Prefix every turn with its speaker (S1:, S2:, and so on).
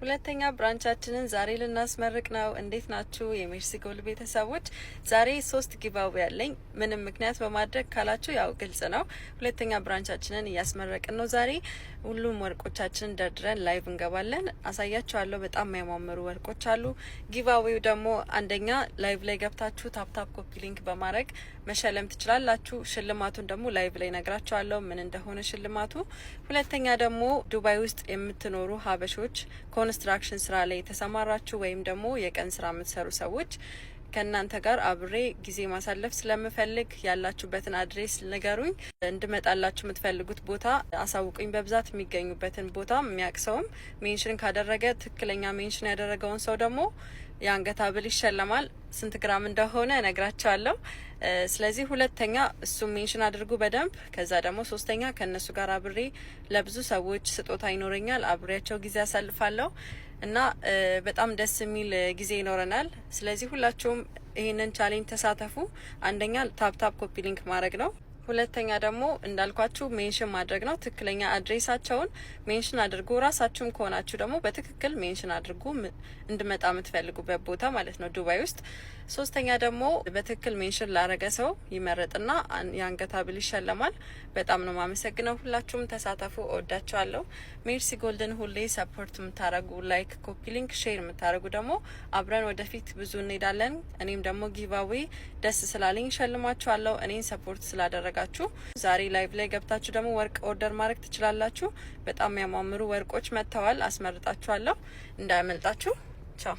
S1: ሁለተኛ ብራንቻችንን ዛሬ ልናስመርቅ ነው። እንዴት ናችሁ የሜርሲ ጎልድ ቤተሰቦች? ዛሬ 3 ጊቫዌ ያለኝ ምንም ምክንያት በማድረግ ካላችሁ ያው ግልጽ ነው። ሁለተኛ ብራንቻችንን እያስመረቅን ነው። ዛሬ ሁሉም ወርቆቻችንን ደርድረን ላይቭ እንገባለን። አሳያችኋለሁ። በጣም የሚያማምሩ ወርቆች አሉ። ጊቫዌው ደግሞ አንደኛ ላይቭ ላይ ገብታችሁ ታፕታፕ ኮፒ ሊንክ በማድረግ መሸለም ትችላላችሁ። ሽልማቱን ደግሞ ላይቭ ላይ ነግራችኋለሁ ምን እንደሆነ ሽልማቱ። ሁለተኛ ደግሞ ዱባይ ውስጥ የምትኖሩ ሀበሾች ኮንስትራክሽን ስራ ላይ የተሰማራችሁ ወይም ደግሞ የቀን ስራ የምትሰሩ ሰዎች ከእናንተ ጋር አብሬ ጊዜ ማሳለፍ ስለምፈልግ ያላችሁበትን አድሬስ ንገሩኝ። እንድመጣላችሁ የምትፈልጉት ቦታ አሳውቁኝ። በብዛት የሚገኙበትን ቦታ የሚያቅሰውም ሜንሽን ካደረገ ትክክለኛ ሜንሽን ያደረገውን ሰው ደግሞ የአንገት ሀብል ይሸለማል። ስንት ግራም እንደሆነ እነግራቸዋለሁ። ስለዚህ ሁለተኛ እሱ ሜንሽን አድርጉ በደንብ። ከዛ ደግሞ ሶስተኛ ከነሱ ጋር አብሬ ለብዙ ሰዎች ስጦታ ይኖረኛል። አብሬያቸው ጊዜ አሳልፋለሁ እና በጣም ደስ የሚል ጊዜ ይኖረናል። ስለዚህ ሁላችሁም ይህንን ቻሌንጅ ተሳተፉ። አንደኛ ታፕታፕ ኮፒ ሊንክ ማድረግ ነው። ሁለተኛ ደግሞ እንዳልኳችሁ ሜንሽን ማድረግ ነው። ትክክለኛ አድሬሳቸውን ሜንሽን አድርጉ። ራሳችሁም ከሆናችሁ ደግሞ በትክክል ሜንሽን አድርጉ፣ እንድመጣ የምትፈልጉበት ቦታ ማለት ነው ዱባይ ውስጥ። ሶስተኛ ደግሞ በትክክል ሜንሽን ላረገ ሰው ይመረጥና የአንገት ሀብል ይሸለማል። በጣም ነው ማመሰግነው። ሁላችሁም ተሳተፉ። እወዳችኋለሁ። ሜርሲ ጎልድን ሁሌ ሰፖርት የምታረጉ ላይክ፣ ኮፒ ሊንክ፣ ሼር የምታረጉ ደግሞ አብረን ወደፊት ብዙ እንሄዳለን። እኔም ደግሞ ጊቫዌ ደስ ስላለኝ ሸልማችኋለሁ። እኔን ሰፖርት ስላደረጋችሁ ዛሬ ላይቭ ላይ ገብታችሁ ደግሞ ወርቅ ኦርደር ማድረግ ትችላላችሁ። በጣም የሚያማምሩ ወርቆች መጥተዋል። አስመርጣችኋለሁ። እንዳያመልጣችሁ። ቻው